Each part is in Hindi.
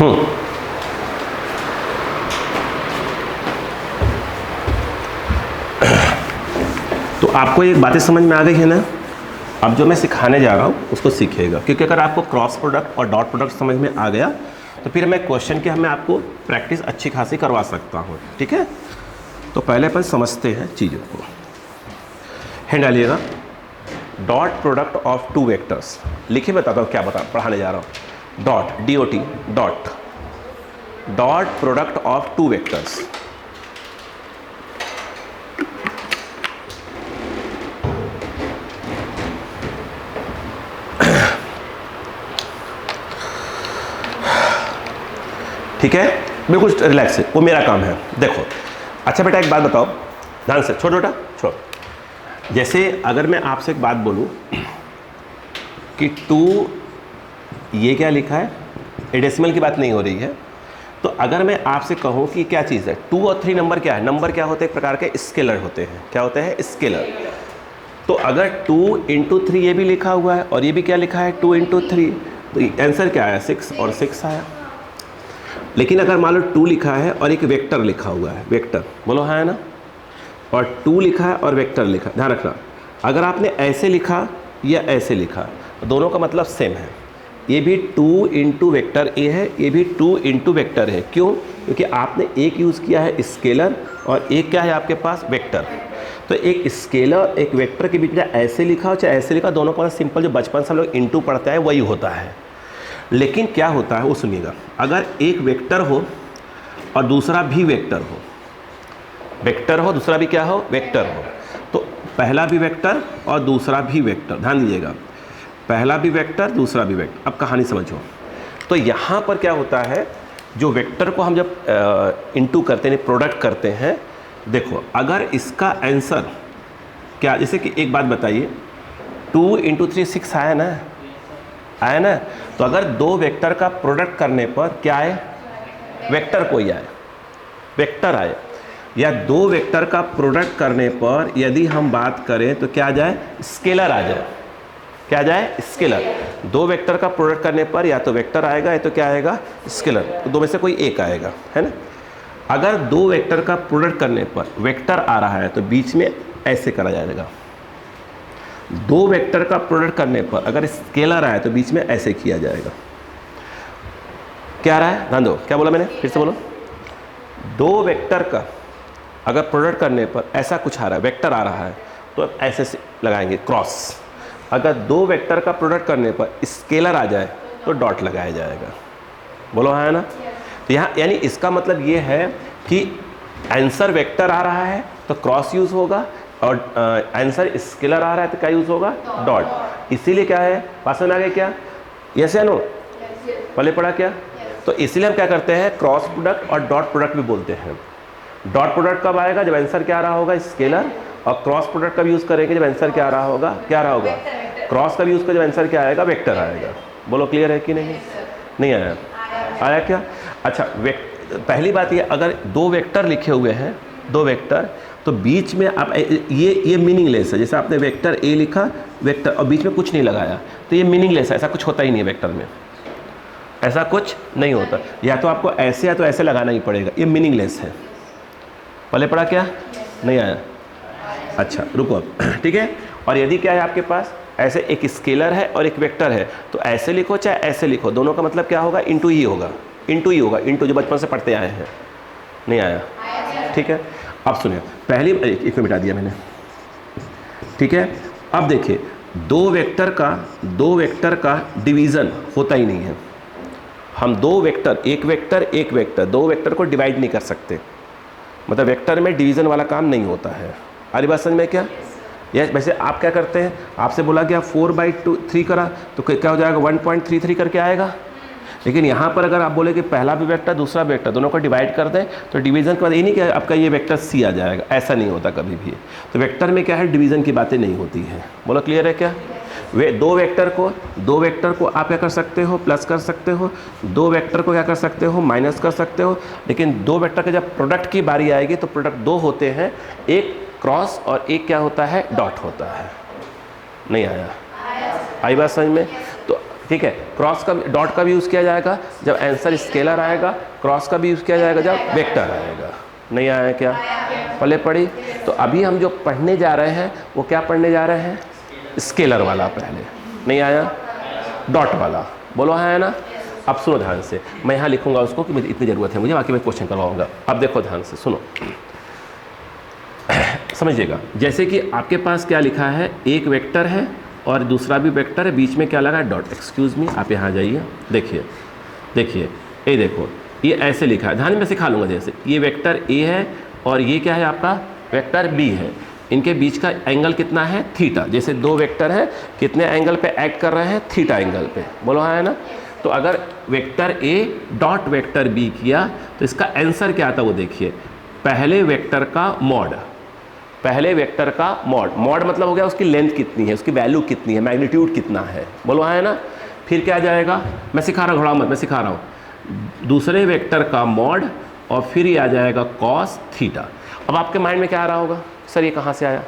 तो आपको ये बातें समझ में आ गई है ना। अब जो मैं सिखाने जा रहा हूँ उसको सीखिएगा, क्योंकि अगर आपको क्रॉस प्रोडक्ट और डॉट प्रोडक्ट समझ में आ गया तो फिर मैं क्वेश्चन के मैं आपको प्रैक्टिस अच्छी खासी करवा सकता हूँ। ठीक है, तो पहले अपन समझते हैं चीज़ों को। हैंड डालिएगा, dot product of two vectors. लिखिए, बताता हूँ क्या पढ़ाने जा रहा हूँ। Dot, DOT, dot product of two vectors. ठीक है, बिल्कुल रिलैक्स है, वो मेरा काम है। देखो, अच्छा बेटा एक बात बताओ ध्यान से, छोड़ बेटा छोड़। जैसे अगर मैं आपसे एक बात बोलूं कि 2, ये क्या लिखा है, ये डेसिमल की बात नहीं हो रही है। तो अगर मैं आपसे कहूं कि क्या चीज़ है, 2 और 3 नंबर क्या है? नंबर क्या होते हैं? एक प्रकार के स्केलर होते हैं। क्या होते हैं? स्केलर। तो अगर 2 × 3 ये भी लिखा हुआ है और ये भी क्या लिखा है, 2 × 3, तो आंसर क्या आया? 6 और 6 आया। लेकिन अगर मान लो 2 लिखा है और एक वेक्टर लिखा हुआ है, वेक्टर बोलो हाँ है ना, और 2 लिखा है और वेक्टर लिखा, ध्यान रखना, अगर आपने ऐसे लिखा या ऐसे लिखा तो दोनों का मतलब सेम है। ये भी 2 × वेक्टर ए है, ये भी 2 × वेक्टर है। क्यों? क्योंकि आपने एक यूज़ किया है स्केलर और एक क्या है आपके पास, वेक्टर। तो एक स्केलर एक वेक्टर के बीच में ऐसे लिखा हो चाहे ऐसे लिखा, दोनों का सिंपल जो बचपन से हम लोग इंटू पढ़ते हैं वही होता है। लेकिन क्या होता है वो सुनिएगा, अगर एक वेक्टर हो और दूसरा भी वेक्टर हो, वेक्टर हो दूसरा भी क्या हो, वेक्टर हो, तो पहला भी वेक्टर और दूसरा भी वेक्टर, ध्यान दीजिएगा, पहला भी वेक्टर दूसरा भी वेक्टर। अब कहानी समझो। तो यहाँ पर क्या होता है, जो वेक्टर को हम जब इंटू करते हैं, प्रोडक्ट करते हैं, देखो अगर इसका आंसर क्या, जैसे कि एक बात बताइए, 2 × 3 6 आया ना, आया ना। तो अगर दो वेक्टर का प्रोडक्ट करने पर क्या आए, वेक्टर कोई आए, वेक्टर आए, या दो वेक्टर का प्रोडक्ट करने पर यदि हम बात करें तो क्या आ जाए, स्केलर आ जाए। क्या आ जाए, स्केलर। दो वेक्टर का प्रोडक्ट करने पर या तो वेक्टर आएगा या तो क्या आएगा, स्केलर। तो दो में से कोई एक आएगा, है ना। अगर दो वेक्टर का प्रोडक्ट करने पर वेक्टर आ रहा है तो बीच में ऐसे करा जाएगा। दो वेक्टर का प्रोडक्ट करने पर अगर स्केलर आए तो बीच में ऐसे किया जाएगा। क्या आ रहा है, ध्यान दो, क्या बोला मैंने, फिर से बोलो। दो वेक्टर का अगर प्रोडक्ट करने पर ऐसा कुछ आ रहा है, वेक्टर आ रहा है, तो ऐसे से लगाएंगे क्रॉस। अगर दो वेक्टर का प्रोडक्ट करने पर स्केलर आ जाए तो डॉट लगाया जाएगा। बोलो हाँ है ना। तो यहाँ यानी इसका मतलब ये है कि आंसर वेक्टर आ रहा है तो क्रॉस यूज़ होगा, और आंसर स्केलर आ रहा है तो क्या यूज़ होगा, डॉट। इसीलिए क्या है, पास में आ गया क्या, यस या नो, पहले पढ़ा क्या। तो इसीलिए हम क्या करते हैं, क्रॉस प्रोडक्ट और डॉट प्रोडक्ट भी बोलते हैं। डॉट प्रोडक्ट कब आएगा, जब आंसर क्या आ रहा होगा, स्केलर। और क्रॉस प्रोडक्ट कब यूज़ करेंगे, जब आंसर क्या आ रहा होगा, क्या आ रहा होगा, क्रॉस कब यूज़ कर, जब आंसर क्या आएगा, वेक्टर आएगा। बोलो क्लियर है कि नहीं, नहीं आया, आया क्या। अच्छा, पहली बात ये, अगर दो वेक्टर लिखे हुए हैं, दो वेक्टर, तो बीच में आप ये मीनिंगलेस है। जैसे आपने वेक्टर ए लिखा, वेक्टर, और बीच में कुछ नहीं लगाया, तो ये मीनिंगलेस है, ऐसा कुछ होता ही नहीं है वेक्टर में, ऐसा कुछ नहीं होता। या तो आपको ऐसे या तो ऐसे लगाना ही पड़ेगा, ये मीनिंगलेस है। पहले पढ़ा क्या, नहीं आया, अच्छा रुको अब, ठीक है। और यदि क्या है आपके पास, ऐसे एक स्केलर है और एक वेक्टर है, तो ऐसे लिखो चाहे ऐसे लिखो, दोनों का मतलब क्या होगा, इंटू ही होगा, इंटू ही होगा, इंटू जो बचपन से पढ़ते आए हैं। नहीं आया, ठीक है। अब सुनिए, पहली एक में मिटा दिया मैंने, ठीक है। अब देखिए, दो वेक्टर का डिवीज़न होता ही नहीं है। हम दो वेक्टर, एक वेक्टर, दो वेक्टर को डिवाइड नहीं कर सकते। मतलब वेक्टर में डिवीज़न वाला काम नहीं होता है। अरे बात समझ में क्या, यस। वैसे आप क्या करते हैं, आपसे बोला गया 4/3 करा तो क्या हो जाएगा, 1.33 करके आएगा। लेकिन यहाँ पर अगर आप बोले कि पहला भी वेक्टर दूसरा वेक्टर दोनों को डिवाइड कर दें तो डिवीज़न के बाद ये नहीं कि आपका ये वेक्टर सी आ जाएगा, ऐसा नहीं होता कभी भी। तो वेक्टर में क्या है, डिवीज़न की बातें नहीं होती हैं। बोलो क्लियर है क्या। दो वेक्टर को आप क्या कर सकते हो, प्लस कर सकते हो, दो वेक्टर को क्या कर सकते हो, माइनस कर सकते हो। लेकिन दो वेक्टर के जब प्रोडक्ट की बारी आएगी तो प्रोडक्ट दो होते हैं, एक क्रॉस और एक क्या होता है, डॉट होता है। नहीं आया, आई बात समझ में। तो ठीक है। क्रॉस का डॉट का भी यूज़ किया जाएगा जब आंसर स्केलर आएगा, क्रॉस का भी यूज़ किया जाएगा जब वेक्टर आएगा। नहीं आया क्या? पहले पढ़ी। तो अभी हम जो पढ़ने जा रहे हैं वो क्या पढ़ने जा रहे हैं? स्केलर वाला पहले। नहीं आया? डॉट वाला। बोलो हाँ है ना? अब सुनो ध्यान से, मैं यहाँ लिखूंगा उसको कि मुझे इतनी ज़रूरत है मुझे, बाकी मैं क्वेश्चन करवाऊंगा। अब देखो ध्यान से सुनो, समझिएगा। जैसे कि आपके पास क्या लिखा है, एक वेक्टर है और दूसरा भी वेक्टर है, बीच में क्या लगा है? डॉट। एक्सक्यूज़ मी, आप यहाँ जाइए, देखिए देखिए, ये देखो, ये ऐसे लिखा है, ध्यान में सिखा लूँगा। जैसे ये वेक्टर ए है और ये क्या है आपका? वेक्टर बी है। इनके बीच का एंगल कितना है? थीटा। जैसे दो वेक्टर है, कितने एंगल पे एक्ट कर रहे हैं? थीटा एंगल पे। बोलो हाँ है ना? तो अगर वेक्टर ए डॉट वेक्टर बी किया तो इसका आंसर क्या आता है वो देखिए, पहले वेक्टर का मॉड। पहले वेक्टर का मॉड, मॉड मतलब हो गया उसकी लेंथ कितनी है, उसकी वैल्यू कितनी है, मैग्नीट्यूड कितना है। बोलो हाँ है ना? फिर क्या जाएगा, मैं सिखा रहा हूँ, घबराओ मत, मैं सिखा रहा हूँ। दूसरे वेक्टर का मॉड और फिर ये आ जाएगा कॉस थीटा। अब आपके माइंड में क्या आ रहा होगा, सर ये कहाँ से आया?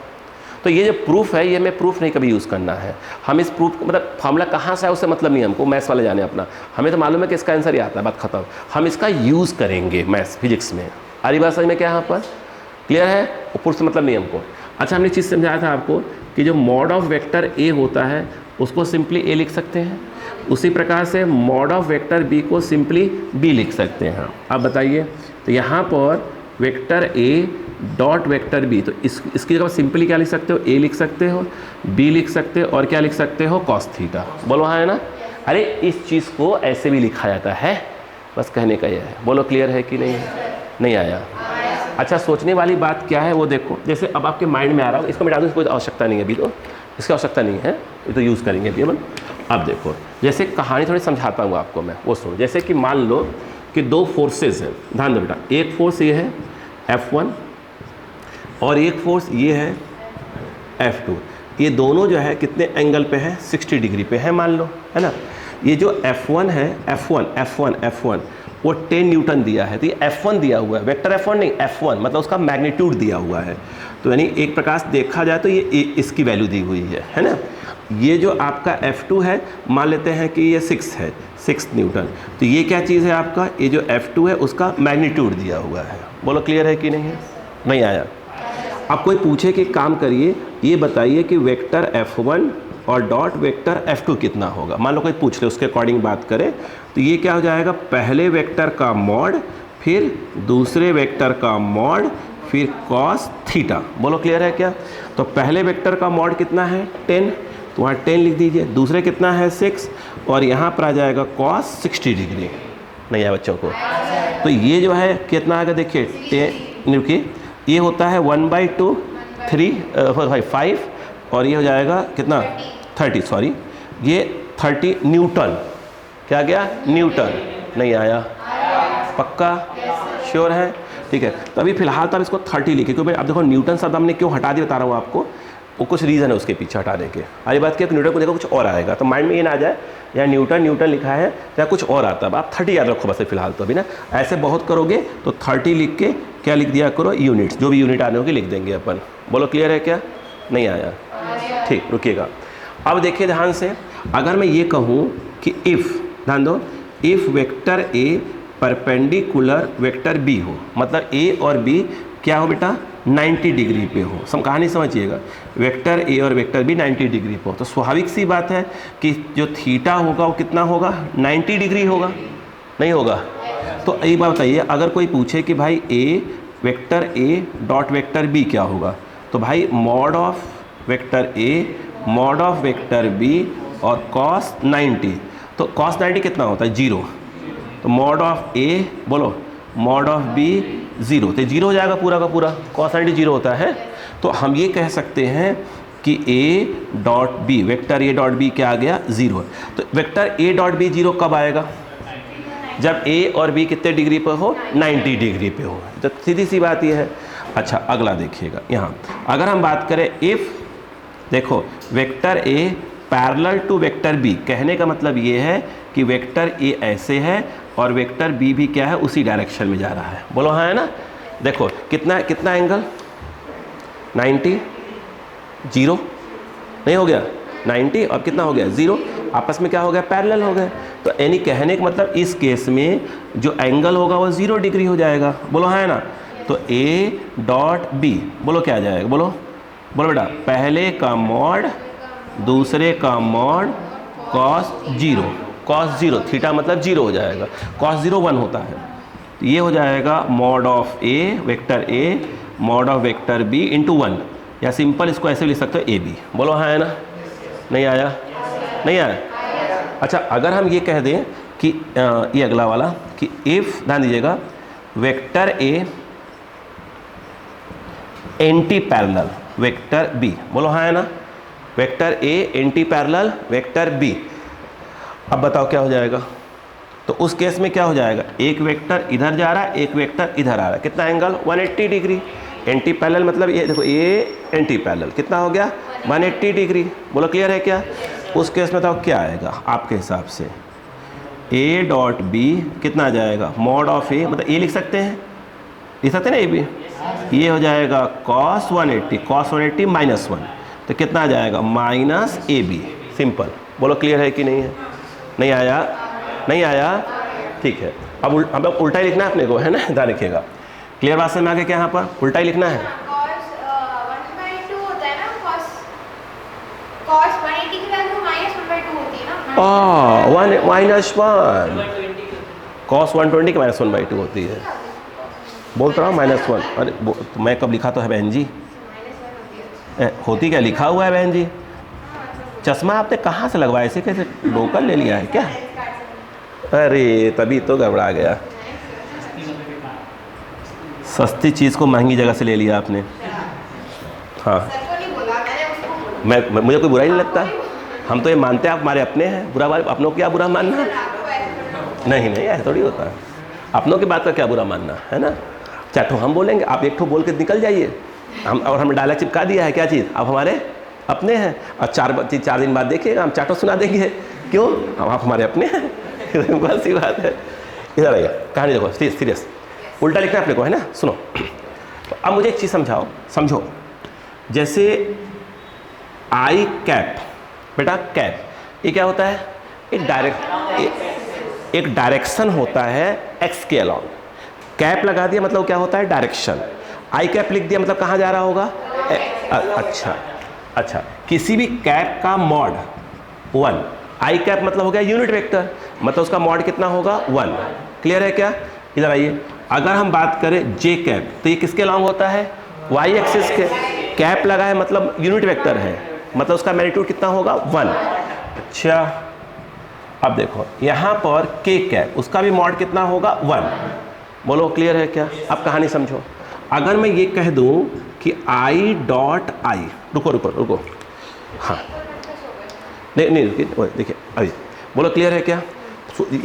तो ये जो प्रूफ है, ये मैं प्रूफ नहीं कभी यूज़ करना है। हम इस प्रूफ मतलब फार्मूला कहाँ से है उससे मतलब नहीं हमको, मैथ्स वाले जाने अपना, हमें तो मालूम है कि इसका आंसर ही आता है, बात खत्म। हम इसका यूज़ करेंगे मैथ्स फिजिक्स में। आ रही बात समझ में क्या यहाँ पर? क्लियर है? ऊपर से मतलब नहीं हमको। अच्छा, हमने चीज़ समझाया था आपको कि जो मॉड ऑफ वेक्टर ए होता है उसको सिंपली ए लिख सकते हैं, उसी प्रकार से मॉड ऑफ वेक्टर बी को सिंपली बी लिख सकते हैं। अब बताइए, तो यहाँ पर वेक्टर ए डॉट वेक्टर बी, तो इसकी जगह सिंपली क्या लिख सकते हो? ए लिख सकते हो, बी लिख सकते हो और क्या लिख सकते हो? Cos theta. बोलो हाँ है ना? अरे इस चीज़ को ऐसे भी लिखा जाता है, बस कहने का यह है। बोलो क्लियर है कि नहीं है? नहीं आया? अच्छा, सोचने वाली बात क्या है वो देखो। जैसे अब आपके माइंड में आ रहा हो, इसको मिटा दूँ, कोई आवश्यकता नहीं है अभी, तो इसकी आवश्यकता नहीं है, ये तो यूज़ करेंगे अभी अपन। अब देखो, जैसे कहानी थोड़ी समझाता हूँ आपको मैं, वो सुनो। जैसे कि मान लो कि दो फोर्सेस हैं, ध्यान दो बेटा, एक फोर्स ये है F1 और एक फोर्स ये है F2। ये दोनों जो है कितने एंगल पे है? 60 डिग्री पे है मान लो, है ना। ये जो F1 है, F1 वो 10 न्यूटन दिया है, तो ये F1 दिया हुआ है, वेक्टर F1 नहीं, F1 मतलब उसका मैग्नीट्यूड दिया हुआ है। तो यानी एक प्रकार से देखा जाए तो ये इसकी वैल्यू दी हुई है ना। ये जो आपका F2 है, मान लेते हैं कि ये 6 है, 6 न्यूटन। तो ये क्या चीज़ है आपका? ये जो F2 है उसका मैग्नीट्यूड दिया हुआ है। बोलो क्लियर है कि नहीं है? नहीं आया? अब कोई पूछे कि काम करिए, ये बताइए कि वेक्टर F1 और डॉट वेक्टर F2 कितना होगा। मान लो कोई पूछ ले, उसके अकॉर्डिंग बात करें तो ये क्या हो जाएगा? पहले वेक्टर का मॉड, फिर दूसरे वेक्टर का मॉड, फिर कॉस थीटा। बोलो क्लियर है क्या? तो पहले वेक्टर का मॉड कितना है? 10, तो वहाँ 10 लिख दीजिए। दूसरे कितना है? 6, और यहाँ पर आ जाएगा कॉस 60 डिग्री। नहीं आया बच्चों को? तो ये जो है कितना आएगा देखिए, 10 रुकिए, ये होता है 1/2 3 5 और ये हो जाएगा कितना? 30, सॉरी, ये 30 न्यूटन। क्या गया? न्यूटन। नहीं आया? पक्का? श्योर है? ठीक है। तो अभी फिलहाल तो आप इसको 30 लिखिए, क्योंकि अब देखो न्यूटन शब्द हमने क्यों हटा दिया बता रहा हूँ आपको, वो कुछ रीज़न है उसके पीछे हटाने के। अरे बात क्या, न्यूटन को देखो कुछ और आएगा, तो माइंड में ये ना आ जाए या न्यूटन लिखा है या कुछ और आता है। आप 30 याद रखो बस फिलहाल तो अभी ना। ऐसे बहुत करोगे तो 30 लिख के क्या लिख दिया करो? यूनिट्स, जो भी यूनिट आने होगी लिख देंगे अपन। बोलो क्लियर है क्या? नहीं आया? ठीक, रुकिएगा। अब देखिए ध्यान से, अगर मैं ये कहूँ कि इफ़, ध्यान दो, if vector A perpendicular vector B हो, मतलब ए और बी क्या हो बेटा? 90 डिग्री पे हो। सब कहानी समझिएगा, वेक्टर ए और वेक्टर बी 90 डिग्री पे हो, तो स्वाभाविक सी बात है कि जो थीटा होगा वो कितना होगा? 90 डिग्री होगा। नहीं होगा? तो एक बात बताइए, अगर कोई पूछे कि भाई वेक्टर ए डॉट वेक्टर बी क्या होगा, तो भाई mod of vector A mod of vector B और कॉस 90। तो कॉस 90 कितना होता है? 0। तो मॉड ऑफ ए, बोलो, मॉड ऑफ बी 0, तो 0 हो जाएगा पूरा का पूरा। कॉस 90 0 होता है। तो हम ये कह सकते हैं कि A dot B, vector A dot B क्या आ गया? 0। तो वेक्टर ए डॉट बी 0 कब आएगा? जब ए और बी कितने डिग्री पे हो? 90 डिग्री पे हो। तो सीधी सी बात ये है। अच्छा, अगला देखिएगा, यहाँ अगर हम बात करें इफ़, देखो vector A parallel to vector B, कहने का मतलब ये है कि वेक्टर ए ऐसे है और वेक्टर बी भी क्या है? उसी डायरेक्शन में जा रहा है। बोलो हाँ है ना? देखो कितना कितना एंगल? 90, 0 नहीं हो गया? 90 और कितना हो गया? 0। आपस में क्या हो गया, पैरेलल हो गए। तो यानी कहने का मतलब इस केस में जो एंगल होगा वो 0 डिग्री हो जाएगा। बोलो है ना। तो ए डॉट बी बोलो क्या आ जाएगा, बोलो बोलो बेटा, पहले का मॉड दूसरे का मॉड कॉस 0, कॉस 0 थीटा मतलब 0 हो जाएगा, कॉस 0 1 होता है। तो ये हो जाएगा mod of A vector A mod of vector B into 1, या सिंपल इसको ऐसे लिख सकते हो ए बी। बोलो हाँ है ना, नहीं आया, नहीं आया। अच्छा अगर हम ये कह दें कि ये अगला वाला कि इफ, ध्यान दीजिएगा, vector A anti parallel vector B, बोलो हाँ है ना, vector A anti parallel vector B. अब बताओ क्या हो जाएगा। तो उस केस में क्या हो जाएगा, एक वेक्टर इधर जा रहा है एक वेक्टर इधर आ रहा है, कितना एंगल 180 डिग्री। एंटी पैरेलल मतलब ये देखो, ये एंटी पैरेलल कितना हो गया 180 डिग्री। बोलो क्लियर है क्या। उस केस में बताओ क्या आएगा आपके हिसाब से, ए डॉट बी कितना आ जाएगा, मॉड ऑफ ए मतलब ए लिख सकते हैं, लिख सकते हैं ना ए बी। ये हो जाएगा cos 180, cos 180 माइनस 1, तो कितना आ जाएगा माइनस ए बी, सिंपल। बोलो क्लियर है कि नहीं है, नहीं आया, नहीं आया, ठीक है। अब हम लोग उल्टा ही लिखना है अपने को, है ना, ध्यान रखिएगा। क्लियर बात समझ में आ गया क्या, यहाँ पर उल्टा ही लिखना है। माइनस 1 cos 120 की माइनस 1/2 होती है, बोलता रहा हूँ -1। अरे तो मैं कब लिखा तो है बहन जी, होती क्या, लिखा हुआ है बहन जी। चश्मा आपने कहाँ से लगवाया, ऐसे कैसे लोकल ले लिया है क्या। अरे तभी तो गड़बड़ा गया, सस्ती चीज़ को महंगी जगह से ले लिया आपने। हाँ मुझे कोई बुरा ही नहीं लगता, हम तो ये मानते हैं आप हमारे अपने हैं, बुरा अपनों की क्या बुरा मानना। नहीं नहीं ऐसा थोड़ी होता है, अपनों की बात का क्या बुरा मानना, है ना। 4 ठो हम बोलेंगे, आप 1 ठो बोल के निकल जाइए। और हमने डायलॉग चिपका दिया है, क्या चीज़, आप हमारे अपने हैं। और 4 दिन बाद देखिएगा हम 4 ठो सुना देंगे, क्यों, हम आप हमारे अपने हैं। बस सी बात है। इधर आइए, कहानी देखो, सीरियस उल्टा लिखना है अपने को, है ना। सुनो, तो अब मुझे एक चीज़ समझाओ, समझो। जैसे आई कैप, बेटा कैप ये क्या होता है, एक डायरेक्शन होता है एक्स के अलॉन्ग। कैप लगा दिया मतलब क्या होता है, डायरेक्शन। आई कैप लिख दिया मतलब कहाँ जा रहा होगा, अच्छा किसी भी कैप का मॉड 1, आई कैप मतलब हो गया यूनिट वेक्टर, मतलब उसका मॉड कितना होगा 1। क्लियर है क्या। इधर आइए, अगर हम बात करें जे कैप तो ये किसके अलॉन्ग होता है, वाई एक्सिस के। कैप लगा है मतलब यूनिट वेक्टर है, मतलब उसका मैग्नीट्यूड कितना होगा 1। अच्छा अब देखो यहाँ पर के कैप, उसका भी मॉड कितना होगा 1। बोलो क्लियर है क्या। अब कहानी समझो, अगर मैं ये कह दूँ कि आई डॉट आई, रुको, हाँ नहीं देखिए अभी, बोलो क्लियर है क्या।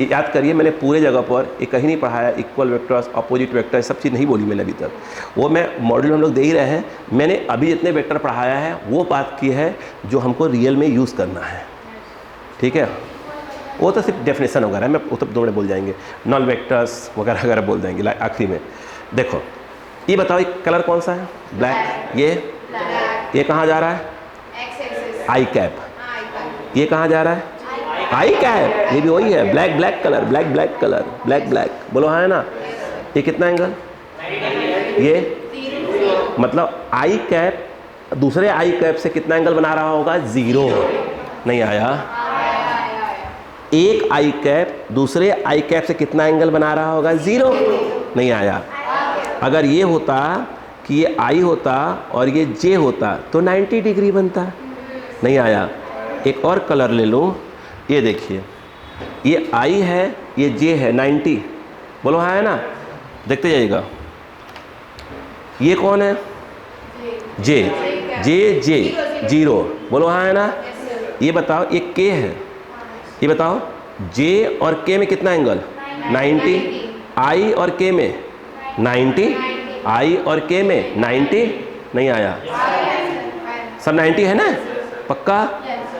याद करिए, मैंने पूरे जगह पर एक कहीं नहीं पढ़ाया इक्वल वेक्टर्स, अपोजिट वेक्टर, सब चीज़ नहीं बोली मैंने अभी तक। वो मैं मॉड्यूल हम लोग दे ही रहे हैं। मैंने अभी जितने वेक्टर पढ़ाया है वो बात की है जो हमको रियल में यूज़ करना है, ठीक है। वो तो सिर्फ डेफिनेशन वगैरह मैं वो तो 2 मिनट बोल जाएंगे, नॉन वेक्टर्स वगैरह वगैरह बोल देंगे आखिरी में। देखो ये बताओ, एक कलर कौन सा है, ब्लैक। ये कहाँ जा रहा है, आई कैप। ये कहाँ जा रहा है, आई कैप। ये भी वही है, black colour, black colour, black. बोलो हाँ है ना। ये कितना एंगल, ये मतलब आई कैप दूसरे आई कैप से कितना एंगल बना रहा होगा, 0। नहीं आया। एक आई कैप दूसरे आई कैप से कितना एंगल बना रहा होगा, 0। नहीं आया। अगर ये होता कि ये आई होता और ये जे होता तो 90 डिग्री बनता। नहीं आया। एक और कलर ले लो, ये देखिए, ये आई है ये जे है 90। बोलो हाँ है ना, देखते जाइएगा। ये कौन है, जे 0। बोलो हाँ है ना। ये बताओ, ये के है, ये बताओ जे और के में कितना एंगल, 90। आई और के में 90, आई और के में 90। नहीं आया। सब 90 है ना, पक्का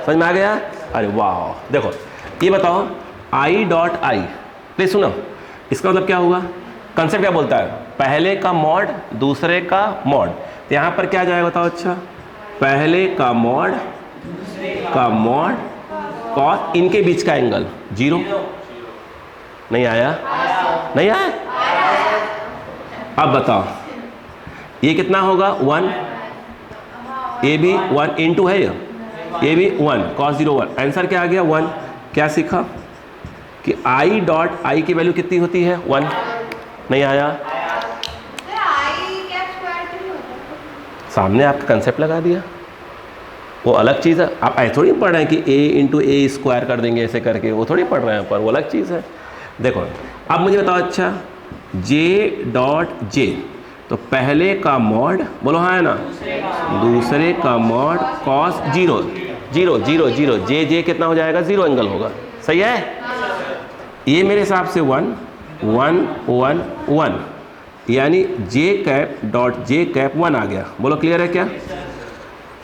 समझ में आ गया। अरे वाह, देखो ये बताओ आई डॉट आई, प्लीज सुनो, इसका मतलब क्या होगा, कंसेप्ट क्या बोलता है, पहले का मॉड दूसरे का मॉड। तो यहाँ पर क्या जाएगा बताओ। अच्छा, पहले का मॉड कॉस इनके बीच का एंगल 0। नहीं आया? नहीं आया? अब बताओ ये कितना होगा 1, ये भी 1 इंटू है, ये भी 1 cos 0 1। आंसर क्या आ गया 1। क्या सीखा कि आई डॉट आई की वैल्यू कितनी होती है 1। नहीं आया? सामने आपका कंसेप्ट लगा दिया, वो अलग चीज़ है। आप ऐसे थोड़ी पढ़ रहे हैं कि a इंटू ए स्क्वायर कर देंगे ऐसे करके, वो थोड़ी पढ़ रहे हैं, पर वो अलग चीज़ है। देखो अब मुझे बताओ, अच्छा जे डॉट जे, तो पहले का मॉड बोलो हाँ है ना, दूसरे का मॉड कॉस 0 0 0 0, जे जे कितना हो जाएगा 0 एंगल होगा। सही है? ये मेरे हिसाब से 1 1 1 1, यानी जे कैप डॉट जे कैप 1 आ गया। बोलो क्लियर है क्या?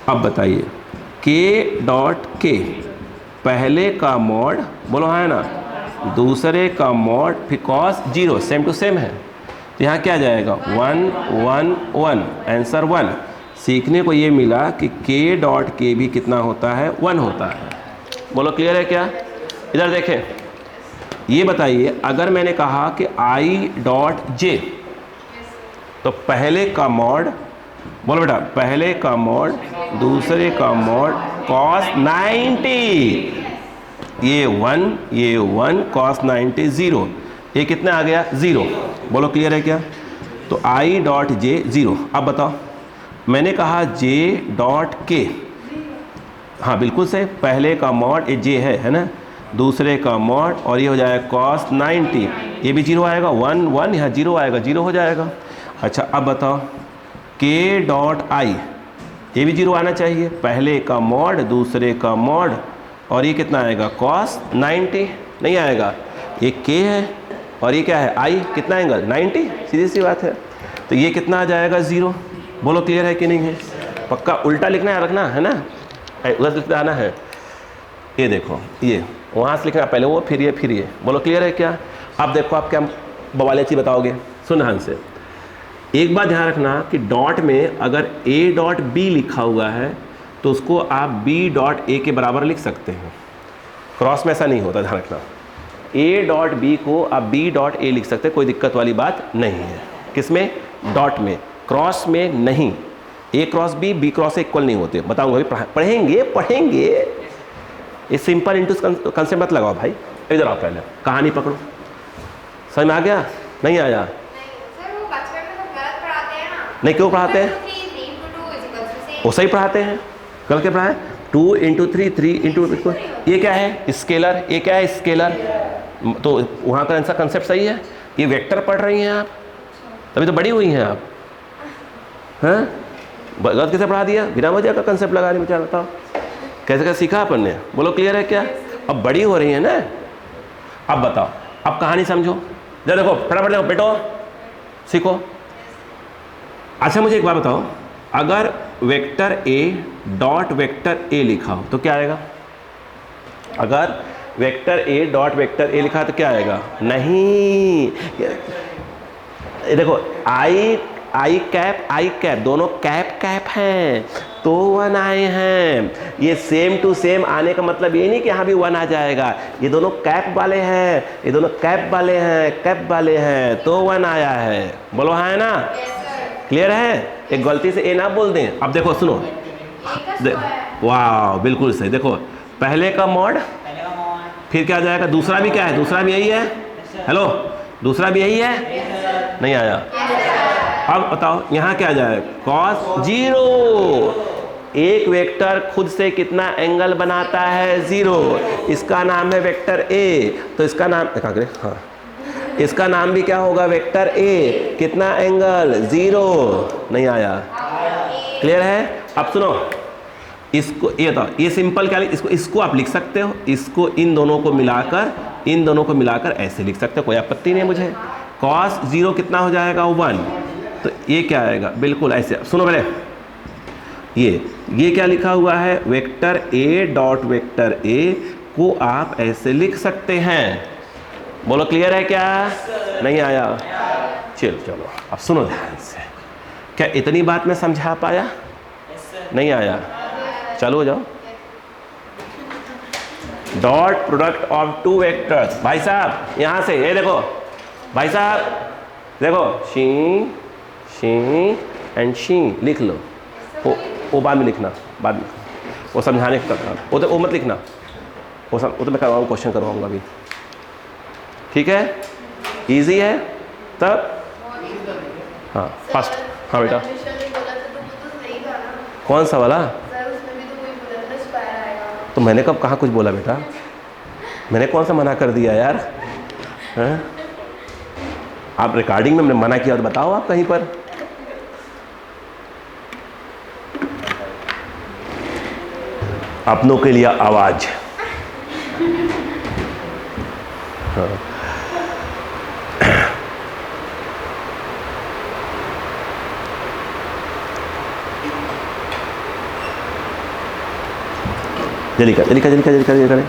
अब बताइए के डॉट के, पहले का मॉड बोलो हाँ है ना, दूसरे का मॉड फिर कॉस 0, सेम टू सेम है, तो यहाँ क्या जाएगा 1 1 1, आंसर 1। सीखने को ये मिला कि के डॉट के भी कितना होता है 1 होता है। बोलो क्लियर है क्या? इधर देखें, ये बताइए अगर मैंने कहा कि आई डॉट जे, तो पहले का मॉड बोलो बेटा, पहले का मॉड दूसरे का मॉड कॉस 90, ये 1 कॉस 90 0, ये कितना आ गया 0। बोलो क्लियर है क्या? तो आई डॉट जे 0। अब बताओ, मैंने कहा जे डॉट के, हाँ बिल्कुल सही, पहले का मॉड ये जे है ना, दूसरे का मॉड और ये हो जाएगा कॉस 90, ये भी 0 आएगा, 1 1 यहाँ 0 आएगा, 0 हो जाएगा। अच्छा अब बताओ के डॉट आई, ये भी 0 आना चाहिए, पहले का मॉड दूसरे का मॉड और ये कितना आएगा कॉस 90। नहीं आएगा, ये के है और ये क्या है आई, कितना एंगल 90, सीधी सी बात है। तो ये कितना आ जाएगा 0। बोलो क्लियर है कि नहीं है? पक्का उल्टा लिखना है, रखना है ना, उधर लिखना आना है। ये देखो, ये वहाँ से लिखना, पहले वो फिर ये फिर ये। बोलो क्लियर है क्या? अब देखो आप क्या बवाले चीज़ बताओगे, सुन ध्यान से। एक बात ध्यान रखना कि डॉट में अगर a डॉट बी लिखा हुआ है तो उसको आप b डॉट a के बराबर लिख सकते हैं। क्रॉस में ऐसा नहीं होता, ध्यान रखना। a डॉट b को आप b डॉट a लिख सकते हैं, कोई दिक्कत वाली बात नहीं है। किसमें? डॉट में, क्रॉस में नहीं। a क्रॉस b क्रॉस से इक्वल नहीं होते, बताऊंगा अभी, पढ़ेंगे। ये सिंपल इंटू कंसेप्ट मत लगाओ भाई। इधर आओ, पहले कहानी पकड़ो। समझ में आ गया? नहीं आया? नहीं, क्यों पढ़ाते हैं? वो सही पढ़ाते हैं, कल के पढ़ाए 2 इंटू 3 3 इंटू, ये क्या है स्केलर, ये क्या है स्केलर, तो वहाँ का आंसर कंसेप्ट सही है। ये वेक्टर पढ़ रही हैं आप, तभी तो बड़ी हुई हैं आप। हाँ गलत कैसे पढ़ा दिया, बिना वजह का कंसेप्ट लगा रही, मुझे बताओ कैसे कैसे सीखा अपन ने। बोलो क्लियर है क्या? अब बड़ी हो रही है ना। अब बताओ, अब कहानी समझो जरा, देखो फटाफट देखो, बेटो सीखो। अच्छा मुझे एक बात बताओ, अगर vector a dot vector a लिखा हो तो क्या आएगा? अगर vector a dot vector a लिखा है तो क्या आएगा? नहीं, देखो आई कैप दोनों कैप हैं तो 1 आए हैं। ये सेम टू सेम आने का मतलब ये नहीं कि यहाँ भी 1 आ जाएगा, ये दोनों कैप वाले हैं, ये दोनों कैप वाले हैं तो 1 आया है। बोलो हाँ है ना? क्लियर है? एक गलती से ए ना बोल दें। अब देखो सुनो, वाह बिल्कुल सही। देखो पहले का मॉड, फिर क्या जाएगा, दूसरा भी क्या है, दूसरा भी यही है। हेलो, दूसरा भी यही है। नहीं आया? अब बताओ यहाँ क्या जाएगा, कॉस 0। एक वेक्टर खुद से कितना एंगल बनाता है 0, इसका नाम है वेक्टर a, तो इसका नाम हाँ, इसका नाम भी क्या होगा वेक्टर a, कितना एंगल 0। नहीं आया? क्लियर है? अब सुनो, इसको ये बताओ, ये सिंपल क्या, इसको आप लिख सकते हो, इसको इन दोनों को मिलाकर ऐसे लिख सकते हो, कोई आपत्ति नहीं मुझे। कॉस 0 कितना हो जाएगा 1, तो ये क्या आएगा बिल्कुल ऐसे। सुनो पहले, ये क्या लिखा हुआ है, vector a dot vector a को आप ऐसे लिख सकते हैं। बोलो क्लियर है क्या? नहीं आया? चलो अब सुनो ध्यान से, क्या इतनी बात मैं समझा पाया? नहीं आया? चलो जाओ। Dot product of two vectors. भाई साहब यहाँ से ये देखो, भाई साहब देखो, शी एंड शी लिख लो। वो बाद में लिखना, बाद में वो समझाने का काम, वो मत लिखना, वो तो मैं करवाऊँ, क्वेश्चन करवाऊँगा अभी, ठीक है? इजी है तब। हाँ फर्स्ट, हाँ बेटा कौन सा वाला? तो मैंने कब कहाँ कुछ बोला बेटा? मैंने कौन सा मना कर दिया यार? हैं? आप रिकॉर्डिंग में मैंने मना किया तो बताओ आप कहीं पर। अपनों के लिए आवाज। हाँ। जल्दी कर, जल्दी कर, जल्दी कर, जल्दी कर, जल्दी करें।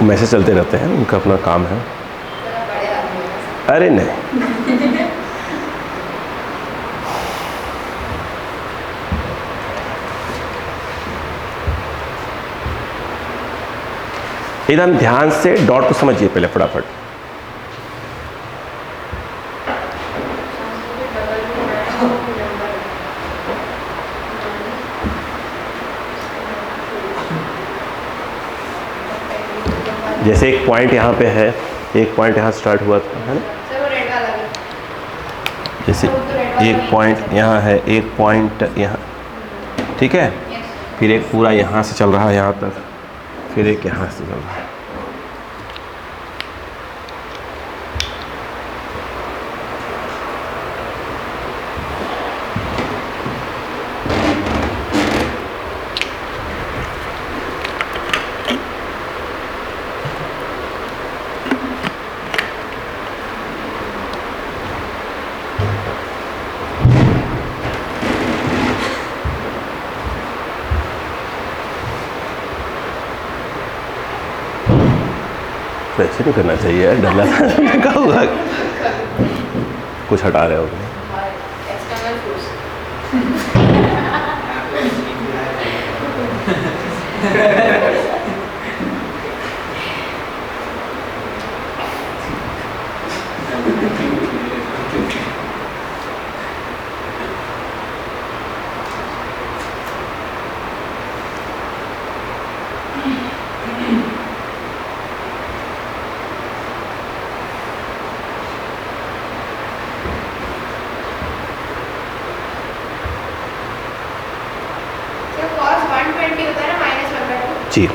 मैसेज चलते रहते हैं, उनका अपना काम है। अरे नहीं, एकदम ध्यान से डॉट को समझिए पहले फटाफट। जैसे एक पॉइंट यहाँ पे है, एक पॉइंट यहाँ स्टार्ट हुआ था, है ना? जैसे एक पॉइंट यहाँ है, एक पॉइंट यहाँ, ठीक है? फिर एक पूरा यहाँ से चल रहा है यहाँ तक, फिर एक यहाँ से चल रहा है। ऐसे नहीं करना चाहिए यार, डर लगा। क्या हुआ? कुछ हटा रहे हो? जी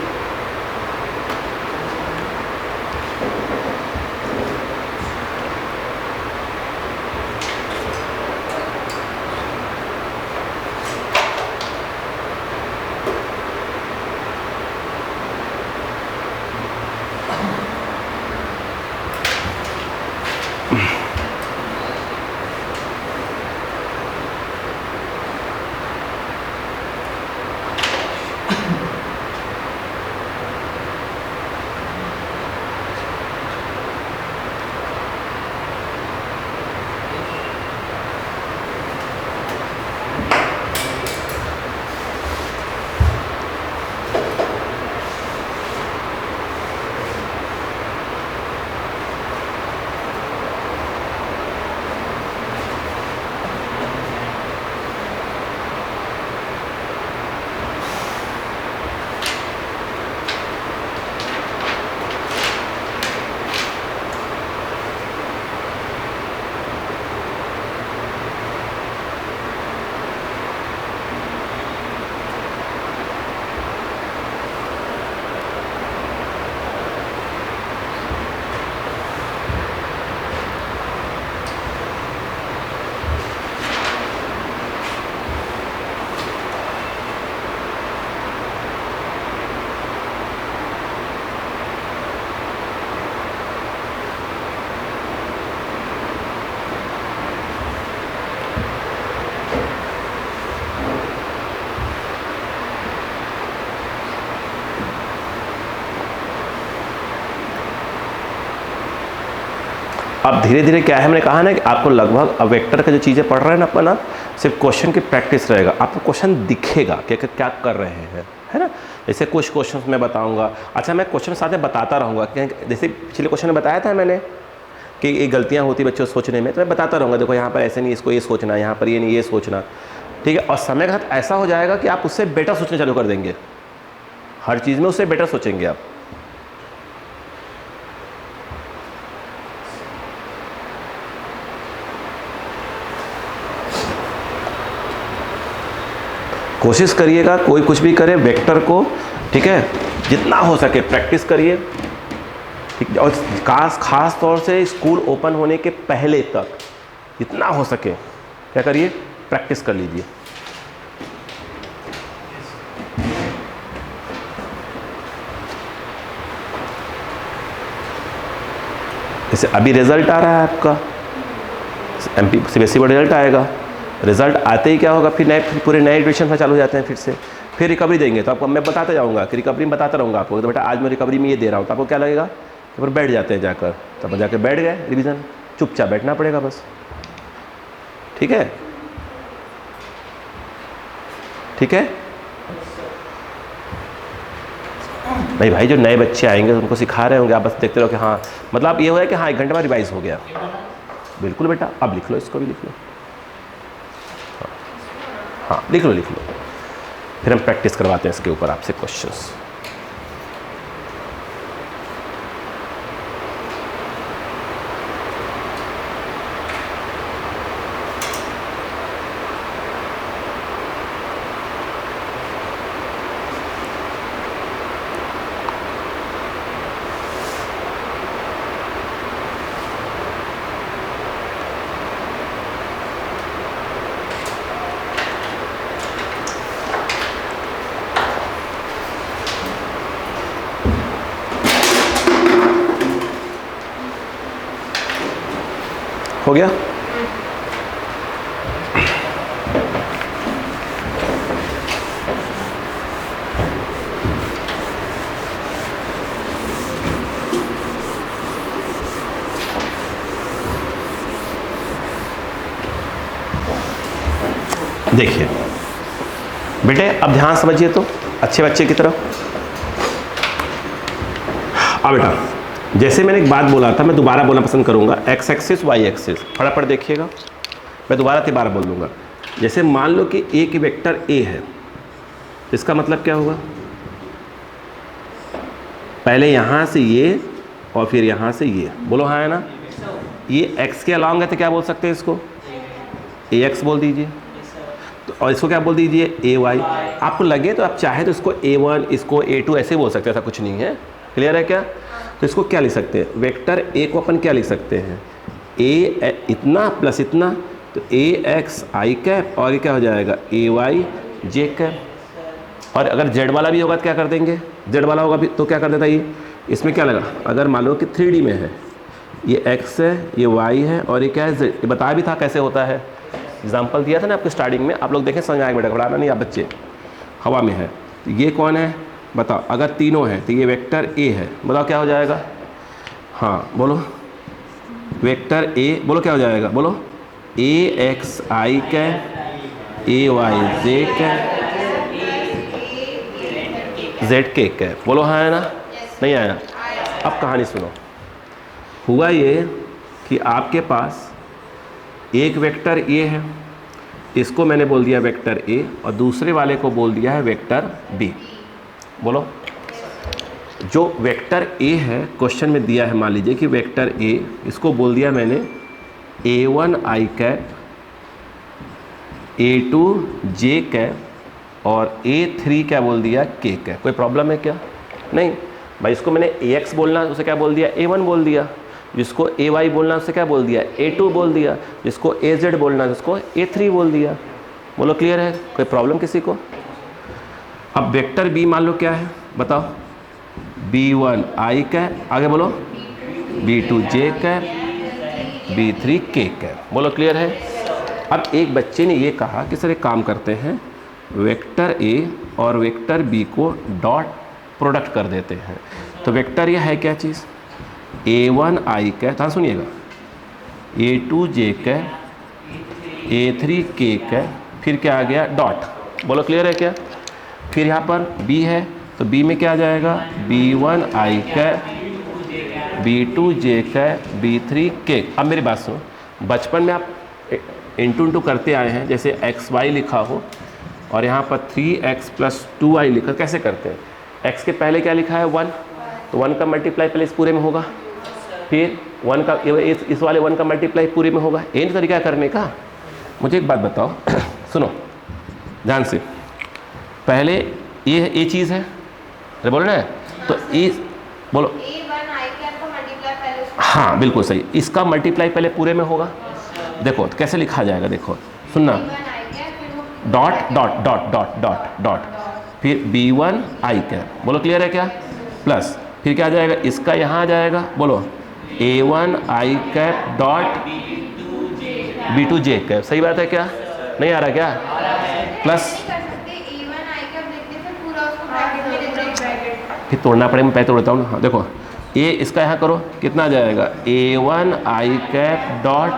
अब धीरे धीरे क्या है, मैंने कहा ना कि आपको लगभग अब वेक्टर का जो चीज़ें पढ़ रहे हैं ना अपन, आप सिर्फ क्वेश्चन की प्रैक्टिस रहेगा, आपको क्वेश्चन दिखेगा कि क्या कर रहे हैं, है ना। जैसे कुछ क्वेश्चन मैं बताऊंगा, अच्छा मैं क्वेश्चन साथ में बताता रहूँगा, जैसे पिछले क्वेश्चन में बताया था मैंने कि ये गलतियाँ होती बच्चों सोचने में, तो मैं बताता रहूँगा देखो यहाँ पर ऐसे नहीं, इसको ये सोचना, यहाँ पर ये नहीं ये सोचना, ठीक है। और समय के साथ ऐसा हो जाएगा कि आप उससे बेटर सोचना चालू कर देंगे, हर चीज़ में उससे बेटर सोचेंगे आप। कोशिश करिएगा कोई कुछ भी करे वेक्टर को, ठीक है, जितना हो सके प्रैक्टिस करिए, ठीक है। और खास तौर से स्कूल ओपन होने के पहले तक जितना हो सके क्या करिए, प्रैक्टिस कर लीजिए। जैसे अभी रिजल्ट आ रहा है आपका, एमपी सीबीएसई बोर्ड रिजल्ट आएगा, रिजल्ट आते ही क्या होगा, फिर पूरे नए एडमिशन में चालू हो जाते हैं, फिर रिकवरी देंगे। तो आपको मैं बताता जाऊंगा कि रिकवरी में बताता रहूँगा आपको, तो बेटा आज मैं रिकवरी में ये दे रहा हूँ, तो आपको क्या लगेगा, तो फिर बैठ जाते हैं जाकर, तब जाकर बैठ गए रिवीजन, चुपचाप बैठना पड़ेगा बस, ठीक है, ठीक है। नहीं भाई, जो नए बच्चे आएंगे उनको सिखा रहे होंगे, आप बस देखते रहो कि हाँ, मतलब ये हुआ है कि हाँ 1 घंटे बाद रिवाइज हो गया। बिल्कुल बेटा, अब लिख लो, इसको भी लिख लो, हाँ लिख लो, फिर हम प्रैक्टिस करवाते हैं इसके ऊपर आपसे क्वेश्चंस। हो गया? देखिए बेटे, अब ध्यान समझिए तो अच्छे बच्चे की तरह। अब बेटा, जैसे मैंने एक बात बोला था, मैं दोबारा बोलना पसंद करूंगा, एक्स एक्सिस वाई एक्सिस, फटाफट देखिएगा, मैं दोबारा बोल दूंगा। जैसे मान लो कि एक वेक्टर ए है, इसका मतलब क्या होगा, पहले यहाँ से ये और फिर यहाँ से ये, बोलो हाँ है ना। ये एक्स के अलॉन्ग है तो क्या बोल सकते हैं इसको, ए एक्स बोल दीजिए, तो और इसको क्या बोल दीजिए, ए वाई। आपको लगे तो आप चाहे तो इसको A1, इसको A2 ऐसे बोल सकते हैं, ऐसा कुछ नहीं है, क्लियर है क्या। तो इसको क्या लिख सकते हैं, वेक्टर ए को अपन क्या लिख सकते हैं, ए इतना प्लस इतना, तो ए एक्स आई कैप और ये क्या हो जाएगा, ए वाई जे कैप। और अगर जेड वाला भी होगा तो क्या कर देंगे, जेड वाला होगा भी तो क्या कर देता ये, इसमें क्या लगा, अगर मान लो कि 3D में है, ये एक्स है, ये वाई है और ये क्या है, जेड। ये बताया भी था कैसे होता है, एग्जाम्पल दिया था ना आपको स्टार्टिंग में, आप लोग देखें समझ में आएगा बेटा, घबराना नहीं आप बच्चे। हवा में है तो ये कौन है बताओ, अगर तीनों है तो ये वेक्टर ए है, बताओ क्या हो जाएगा, हाँ बोलो, वेक्टर ए, बोलो क्या हो जाएगा, बोलो ए एक्स आई कैप, ए वाई जे कैप, जेड के कैप, बोलो हाँ है ना, नहीं आया। अब कहानी सुनो, हुआ ये कि आपके पास एक वेक्टर ए है, इसको मैंने बोल दिया वेक्टर ए और दूसरे वाले को बोल दिया है वेक्टर बी। बोलो, जो वेक्टर ए है क्वेश्चन में दिया है, मान लीजिए कि वेक्टर ए, इसको बोल दिया मैंने A1 आई कैप, A2 जे कैप और A3 क्या बोल दिया, के कैप। कोई प्रॉब्लम है क्या, नहीं भाई। इसको मैंने AX बोलना उसे क्या बोल दिया, A1 बोल दिया, जिसको AY बोलना उसे क्या बोल दिया, A2 बोल दिया, जिसको AZ बोलना उसको A3 बोल दिया। बोलो क्लियर है, कोई प्रॉब्लम किसी को। अब वेक्टर बी मान लो क्या है बताओ, B1 आई कैप, आगे बोलो B2 जे कैप, B3 के कैप। बोलो क्लियर है। अब एक बच्चे ने ये कहा कि सर एक काम करते हैं, वेक्टर ए और वेक्टर बी को डॉट प्रोडक्ट कर देते हैं। तो वेक्टर ये है क्या चीज़, A1 आई कैप, हाँ सुनिएगा, A2J का A3K का, फिर क्या आ गया डॉट। बोलो क्लियर है क्या? फिर यहाँ पर B है तो B में क्या आ जाएगा B1I का B2J का B3K। अब मेरी बात सुनो, बचपन में आप इंटू करते आए हैं, जैसे XY लिखा हो और यहाँ पर 3x + 2y लिखा, कैसे करते हैं? x के पहले क्या लिखा है 1, तो 1 का मल्टीप्लाई पहले इस पूरे में होगा, फिर 1 का इस वाले 1 का मल्टीप्लाई पूरे में होगा। ये तरीका करने का। मुझे एक बात बताओ सुनो ध्यान से, पहले ये चीज़ है, अरे बोलो ना, तो इस बोलो हाँ बिल्कुल सही, इसका मल्टीप्लाई पहले पूरे में होगा। देखो तो कैसे लिखा जाएगा, देखो सुनना, dot dot dot dot dot dot, फिर B1I कैप, बोलो क्लियर है क्या, प्लस फिर क्या आ जाएगा, इसका यहाँ आ जाएगा, बोलो A1I cap dot B2J cap. सही बात है क्या? नहीं आ रहा क्या? प्लस फिर तोड़ना पड़ेगा, मैं पहले तोड़ता हूँ ना। हाँ देखो, ये इसका यहाँ करो, कितना आ जाएगा A1I cap dot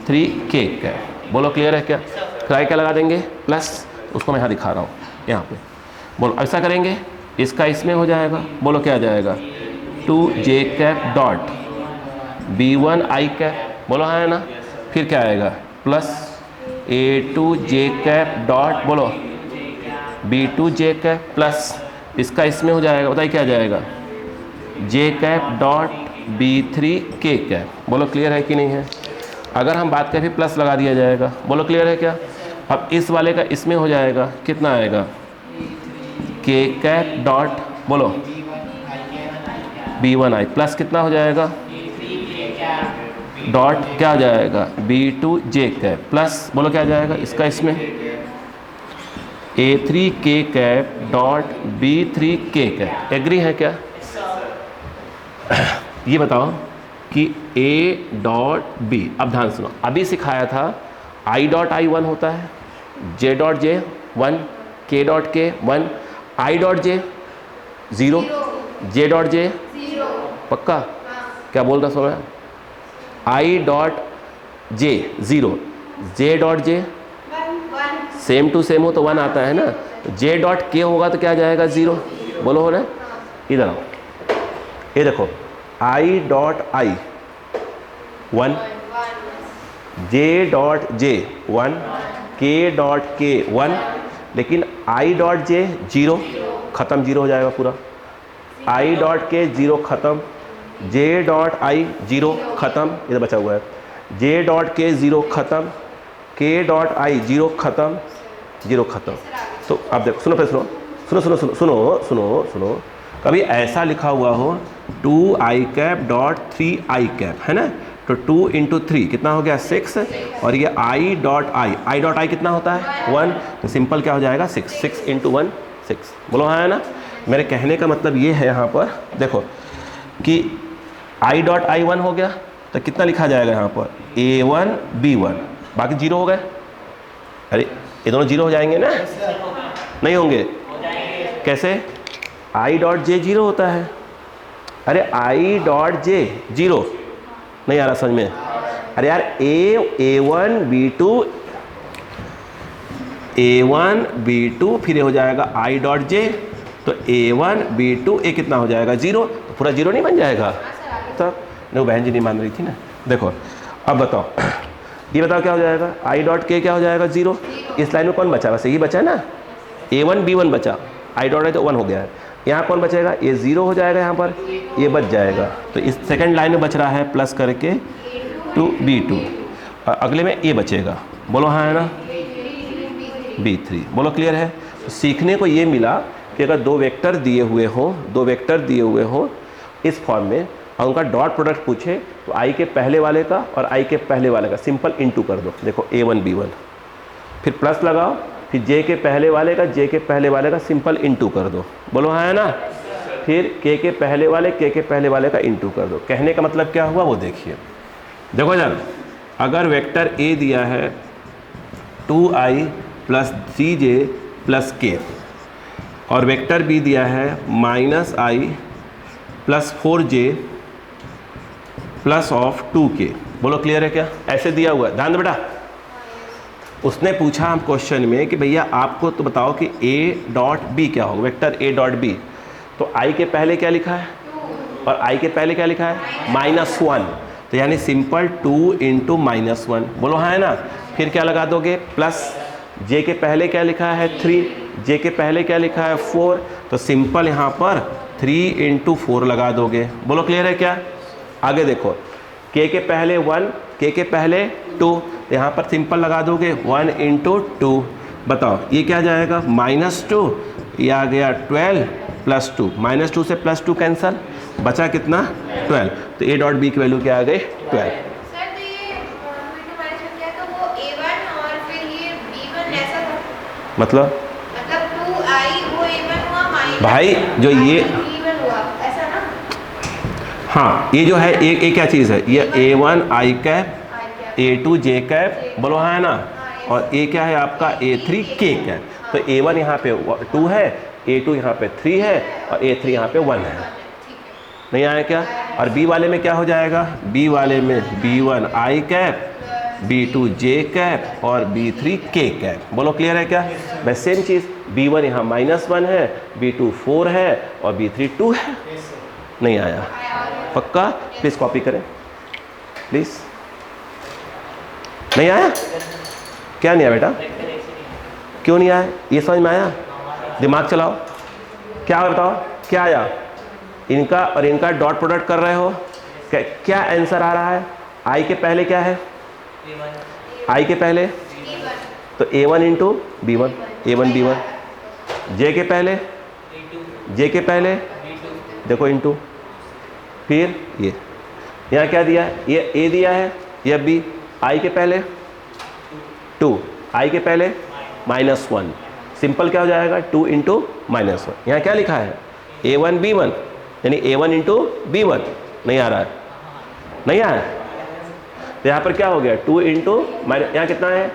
3K cap. बोलो क्लियर है क्या? फिर क्या लगा देंगे प्लस, उसको मैं यहाँ दिखा रहा हूँ यहाँ पे। बोलो ऐसा करेंगे, इसका इसमें हो जाएगा, बोलो क्या आ जाएगा 2J cap dot B1I cap. बोलो हाँ है ना, फिर क्या आएगा प्लस A2J कैप डॉट बोलो B2J कैप, प्लस इसका इसमें हो जाएगा, बताइए क्या आ जाएगा J cap dot B3K cap. बोलो क्लियर है कि नहीं है? अगर हम बात करें प्लस लगा दिया जाएगा, बोलो क्लियर है क्या? अब इस वाले का इसमें हो जाएगा, कितना आएगा K कैप डॉट बोलो B1I, प्लस कितना हो जाएगा डॉट क्या हो जाएगा B2J कैप, प्लस बोलो क्या आ जाएगा इसका इसमें A3K cap dot B3K cap. Agree है क्या? ये बताओ कि A डॉट B, अब ध्यान सुनो, अभी सिखाया था I डॉट I 1 होता है, J dot J 1, K dot K 1, I dot J 0, J dot J 0। पक्का? क्या बोल रहा सोना? I dot J 0, J dot J same to same हो तो 1 आता है ना, J डॉट K होगा तो क्या आ जाएगा 0। बोलो हो ना, इधर आओ, ये देखो I dot I 1, J dot J 1, K dot K 1, लेकिन I डॉट J 0, ख़त्म, 0 हो जाएगा पूरा। I डॉट K 0 ख़त्म, J डॉट I 0 ख़त्म, इधर बचा हुआ है, J डॉट K 0 ख़त्म, K डॉट I 0 ख़त्म, 0 ख़त्म। तो अब देखो, सुनो फिर सुनो सुनो सुनो सुनो सुनो सुनो सुनो, कभी ऐसा लिखा हुआ हो 2I cap dot 3I cap, है ना, तो 2 × 3 कितना हो गया 6, और ये I डॉट I कितना होता है 1, तो सिंपल क्या हो जाएगा 6 × 1 6। बोलो हाँ है ना? मेरे कहने का मतलब ये है यहाँ पर देखो कि I डॉट I 1 हो गया तो कितना लिखा जाएगा यहाँ पर A1 B1, बाकी 0 हो गए। अरे ये दोनों 0 हो जाएंगे ना? नहीं होंगे? कैसे? I डॉट J 0 होता है। अरे I डॉट J 0 नहीं आ रहा समझ में? अरे यार A1 B2 फिर ये हो जाएगा I डॉट J, तो A1 B2 ये कितना हो जाएगा 0, तो पूरा 0 नहीं बन जाएगा? तब नहीं, बहन जी नहीं मान रही थी ना। देखो अब बताओ, ये बताओ क्या हो जाएगा I डॉट K क्या हो जाएगा 0। इस लाइन में कौन बचा? बस यही बचा ना, A1 B1 बचा, I डॉट I तो 1 हो गया है। यहाँ कौन बचेगा? ये 0 हो जाएगा, यहाँ पर ये बच जाएगा, तो इस सेकंड लाइन में बच रहा है प्लस करके 2B2, और अगले में ये बचेगा। बोलो हाँ है ना, B3। बोलो क्लियर है? तो सीखने को ये मिला कि अगर दो वेक्टर दिए हुए हों इस फॉर्म में, और उनका डॉट प्रोडक्ट पूछे तो I के पहले वाले का और I के पहले वाले का सिंपल इनटू कर दो। देखो A1 B1, फिर प्लस लगाओ, फिर J के पहले वाले का J के पहले वाले का सिंपल इनटू कर दो। बोलो हाँ है ना? फिर K के पहले वाले का इनटू कर दो। कहने का मतलब क्या हुआ वो देखिए। देखो यार, अगर वेक्टर A दिया है 2I + 3J + K, और वेक्टर B दिया है -I + 4J + 2K, बोलो क्लियर है क्या? ऐसे दिया हुआ है, ध्यान दो बेटा। उसने पूछा हम क्वेश्चन में कि भैया आपको तो बताओ कि a डॉट बी क्या होगा, वेक्टर a डॉट बी। तो i के पहले क्या लिखा है और i के पहले क्या लिखा है? -1। तो यानी सिंपल 2 इंटू -1, बोलो हाँ है ना। फिर क्या लगा दोगे? प्लस j के पहले क्या लिखा है? 3, j के पहले क्या लिखा है? 4। तो सिंपल यहाँ पर 3 इंटू 4 लगा दोगे। बोलो क्लियर है क्या? आगे देखो, k के पहले 1, k के पहले 2, तो यहाँ पर सिंपल लगा दोगे 1 इंटू 2। बताओ ये क्या जाएगा? -2, ये आ गया 12 प्लस 2, -2 से +2 कैंसल, बचा कितना? 12। तो a डॉट बी की वैल्यू क्या आ गई? 12। सर तो ये क्या था वो a1 और फिर ये b1 ऐसा था, मतलब 2i वो a1 हुआ माइनस भाई जो ये b1 हुआ, ऐसा ना? हाँ, ये जो है एक क्या चीज़ है? ये a1 i cap, i a2 j cap, बोलो हाँ है ना। और a क्या है आपका? a3 k cap. तो a1 यहाँ पे 2 है, a2 यहाँ पे 3 है और a3 यहाँ पे 1 है। नहीं आया क्या? और b वाले में क्या हो जाएगा? b वाले में b1 i cap, b2 j cap और b3 k कैप। बोलो क्लियर है क्या? बस सेम चीज़, b1 यहाँ -1 है, b2 4 है और b3 2 है। नहीं आया? पक्का? प्लीज़ कॉपी करें प्लीज़। नहीं आया? क्या नहीं आया बेटा? क्यों नहीं आया? ये समझ में आया? दिमाग चलाओ। क्या बताओ क्या आया? इनका और इनका डॉट प्रोडक्ट कर रहे हो, क्या आंसर आ रहा है? आई के पहले क्या है? आई के पहले तो a1 into b1, a1 b1। जे के पहले, जे के पहले देखो इंटू, फिर ये यहाँ क्या दिया है? ये a दिया है, ये b। आई के पहले 2, आई के पहले -1। सिंपल क्या हो जाएगा? 2 इंटू -1। यहाँ क्या लिखा है? a1 b1, यानी a1 इंटू b1। नहीं आ रहा है? नहीं आया? तो यहाँ पर क्या हो गया? 2 इंटू माइनस, यहाँ कितना है?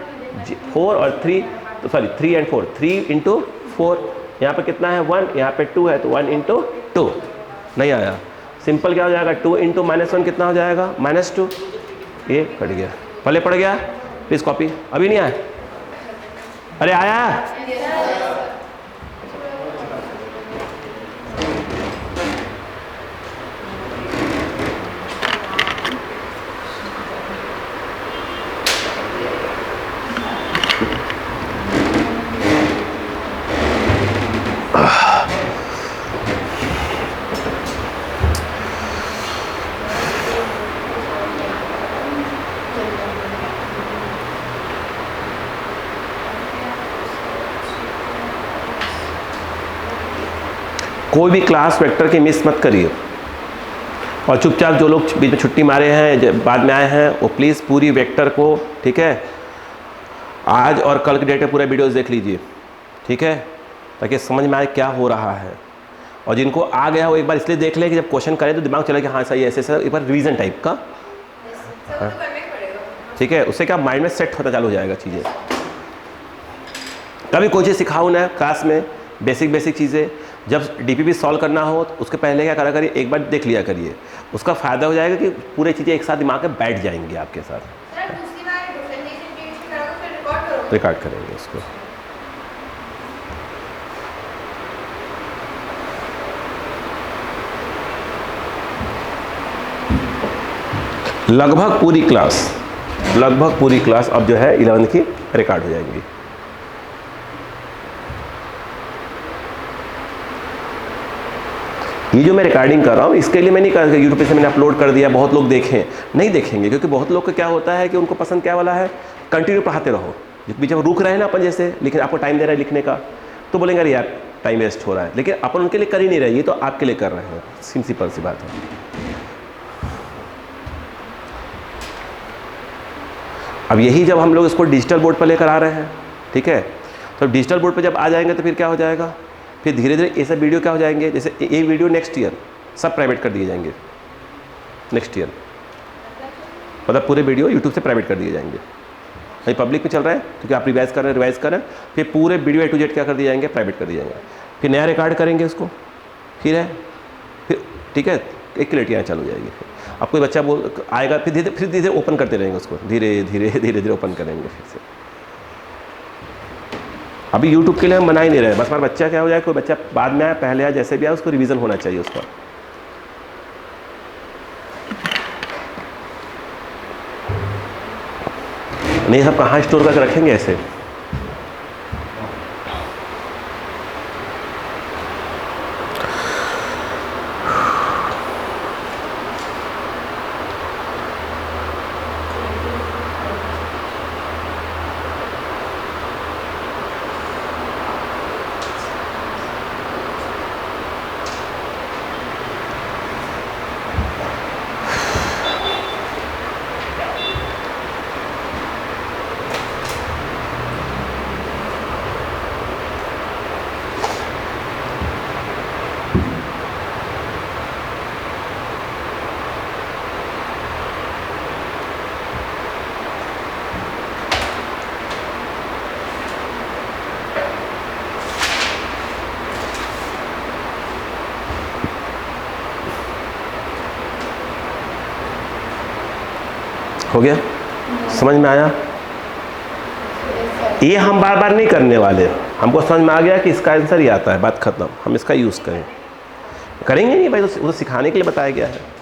4 और 3, तो सॉरी 3 एंड 4, 3 इंटू 4। यहाँ पर कितना है? 1, यहाँ पे 2 है तो 1 इंटू 2। नहीं आया? सिंपल क्या हो जाएगा? 2 इंटू -1 कितना हो जाएगा? -2। ये कट गया, पहले पड़ गया। Please copy. अभी नहीं आया? अरे आया? कोई भी क्लास वेक्टर की मिस मत करिए और चुपचाप जो लोग बीच में छुट्टी मारे हैं, बाद में आए हैं, वो प्लीज़ पूरी वेक्टर को, ठीक है, आज और कल के डेट में पूरा वीडियोस देख लीजिए, ठीक है, ताकि समझ में आए क्या हो रहा है। और जिनको आ गया वो एक बार इसलिए देख ले कि जब क्वेश्चन करें तो दिमाग चला कि हाँ सही ऐसे ऐसे, एक बार रिवीजन टाइप का, ठीक है, उससे क्या माइंड में सेट होता चालू हो जाएगा चीज़ें। कभी कोई चीज़ सिखाऊँ ना क्लास में, बेसिक चीज़ें, जब डीपीपी सॉल्व करना हो तो उसके पहले क्या करा करिए, एक बार देख लिया करिए, उसका फ़ायदा हो जाएगा कि पूरे चीज़ें एक साथ दिमाग में बैठ जाएंगी आपके साथ। रिकॉर्ड करेंगे उसको। लगभग पूरी क्लास अब जो है 11वीं की रिकॉर्ड हो जाएंगी। ये जो मैं रिकॉर्डिंग कर रहा हूँ इसके लिए मैं नहीं कर रहा यूट्यूब पे से मैंने अपलोड कर दिया बहुत लोग देखें, नहीं देखेंगे, क्योंकि बहुत लोग का क्या होता है कि उनको पसंद क्या वाला है, कंटिन्यू पढ़ाते रहो, बीच में रुक रहे हैं ना अपन जैसे, लेकिन आपको टाइम दे रहा है लिखने का, तो बोलेंगे अरे यार टाइम वेस्ट हो रहा है, लेकिन अपन उनके लिए कर ही नहीं रहे, ये तो आपके लिए कर रहे हैं, सिंपल सी बात है। अब यही जब हम लोग इसको डिजिटल बोर्ड पर लेकर आ रहे हैं, ठीक है, तो डिजिटल बोर्ड पर जब आ जाएंगे तो फिर क्या हो जाएगा, फिर धीरे धीरे ये सब वीडियो क्या हो जाएंगे, जैसे ये वीडियो नेक्स्ट ईयर सब प्राइवेट कर दिए जाएंगे, नेक्स्ट ईयर मतलब पूरे वीडियो यूट्यूब से प्राइवेट कर दिए जाएंगे। अभी पब्लिक में चल रहा है क्योंकि आप रिवाइज करें, फिर पूरे वीडियो A to Z क्या कर दिए जाएंगे, प्राइवेट कर दिए जाएंगे, फिर नया रिकॉर्ड करेंगे उसको, फिर ठीक है, एक क्लियरिटी यहाँ चालू हो जाएगी। अब कोई बच्चा बोल आएगा, फिर धीरे धीरे ओपन करते रहेंगे उसको, धीरे धीरे ओपन करेंगे फिर से। अभी यूट्यूब के लिए हम बना ही नहीं रहे, बस हमारा बच्चा क्या हो जाए, कोई बच्चा बाद में आया पहले आया जैसे भी आया, उसको रिवीजन होना चाहिए उसका। नहीं सब कहाँ स्टोर करके रखेंगे ऐसे। हो गया, समझ में आया? ये हम बार बार नहीं करने वाले, हमको समझ में आ गया कि इसका आंसर ही आता है, बात खत्म। हम इसका यूज़ करेंगे नहीं भाई, तो सिखाने के लिए बताया गया है।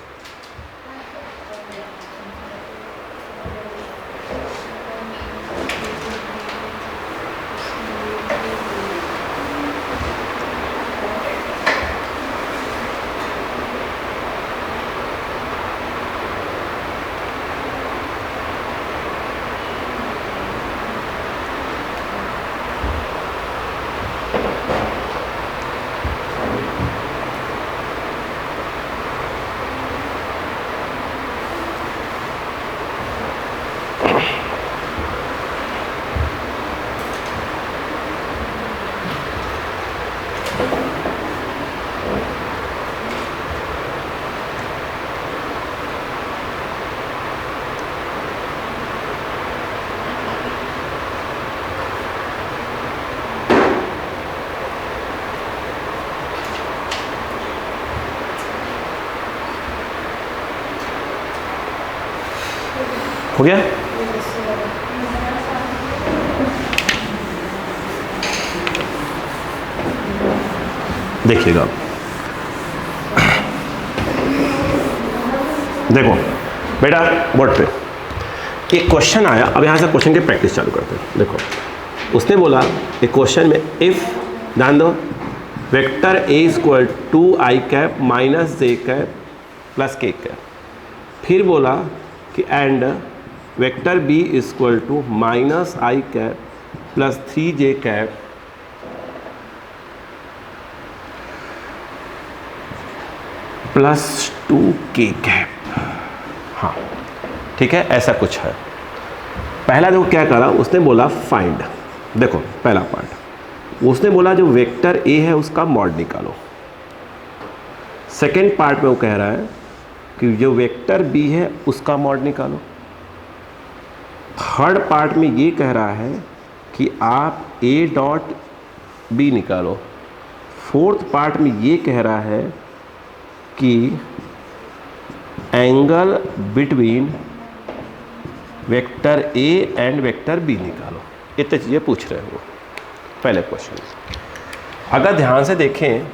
हो गया? देखिएगा, देखो बेटा बोर्ड पे एक क्वेश्चन आया। अब यहाँ से क्वेश्चन की प्रैक्टिस चालू करते हैं। देखो उसने बोला एक क्वेश्चन में, इफ ध्यान दो, vector A equal to I cap minus J cap plus K cap, फिर बोला कि and vector B equal to minus I cap plus 3j cap plus 2k cap. हाँ ठीक है, ऐसा कुछ है। पहला देखो क्या करा, उसने बोला फाइंड, देखो पहला पार्ट उसने बोला जो वेक्टर ए है उसका मॉड निकालो। सेकेंड पार्ट में वो कह रहा है कि जो वेक्टर बी है उसका मॉड निकालो। थर्ड पार्ट में ये कह रहा है कि आप ए डॉट बी निकालो। फोर्थ पार्ट में ये कह रहा है कि angle between vector A and vector B निकालो। इतनी चीज़ें पूछ रहे हैं वो पहले क्वेश्चन। अगर ध्यान से देखें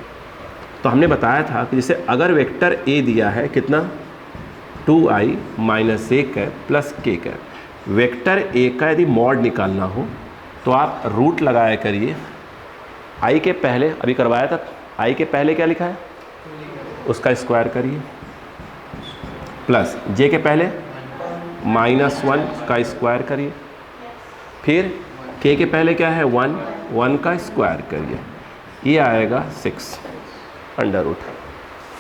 तो हमने बताया था कि जैसे अगर वेक्टर ए दिया है कितना, 2i minus A cap plus K cap, vector A का यदि मॉड निकालना हो तो आप रूट लगाया करिए। आई के पहले अभी करवाया था, आई के पहले क्या लिखा है उसका स्क्वायर करिए, प्लस जे के पहले -1 का स्क्वायर करिए, फिर के पहले क्या है 1 का स्क्वायर करिए, ये आएगा 6 अंडर रूट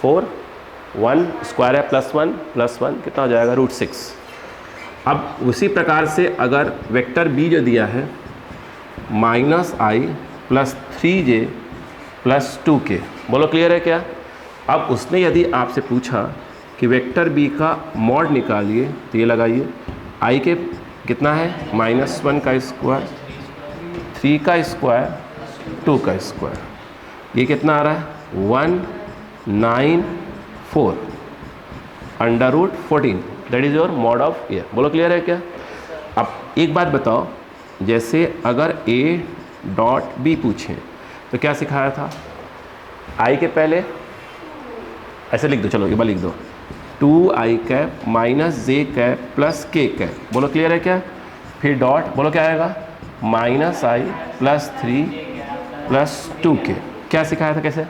4, 1 स्क्वायर है +1 कितना हो जाएगा √6। अब उसी प्रकार से अगर वेक्टर बी जो दिया है -i plus 3j plus 2k, बोलो क्लियर है क्या? अब उसने यदि आपसे पूछा कि वेक्टर बी का मॉड निकालिए तो ये लगाइए, i के कितना है -1 का स्क्वायर, 3 का स्क्वायर, 2 का स्क्वायर, ये कितना आ रहा है 194। √14, that is your mod of a. बोलो क्लियर है क्या? अब एक बात बताओ, जैसे अगर a.b पूछें तो क्या सिखाया था? i के पहले ऐसे लिख दो, चलो ये बार लिख दो 2i minus j plus k। बोलो क्लियर है क्या? फिर डॉट, बोलो क्या आएगा? -i plus 3 plus 2k। क्या सिखाया था कैसे?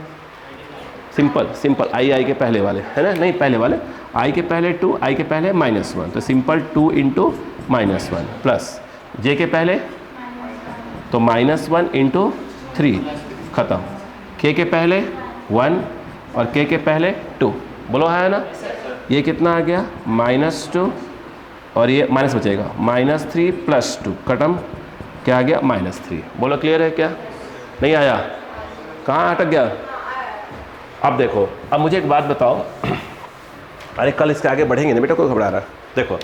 सिंपल i के पहले वाले है ना, नहीं पहले वाले i के पहले 2, i के पहले -1, तो सिंपल 2 इंटू -1 प्लस j के पहले तो -1 इंटू 3 ख़त्म, k के पहले 1 और k के पहले 2। बोलो है ना? ये कितना आ गया? -2 और ये माइनस बचेगा -3 प्लस 2 खत्म, क्या आ गया? -3। बोलो क्लियर है क्या? नहीं आया? कहाँ अटक गया? अब देखो, अब मुझे एक बात बताओ, अरे कल इसके आगे बढ़ेंगे ना बेटा, कोई घबरा रहा है? देखो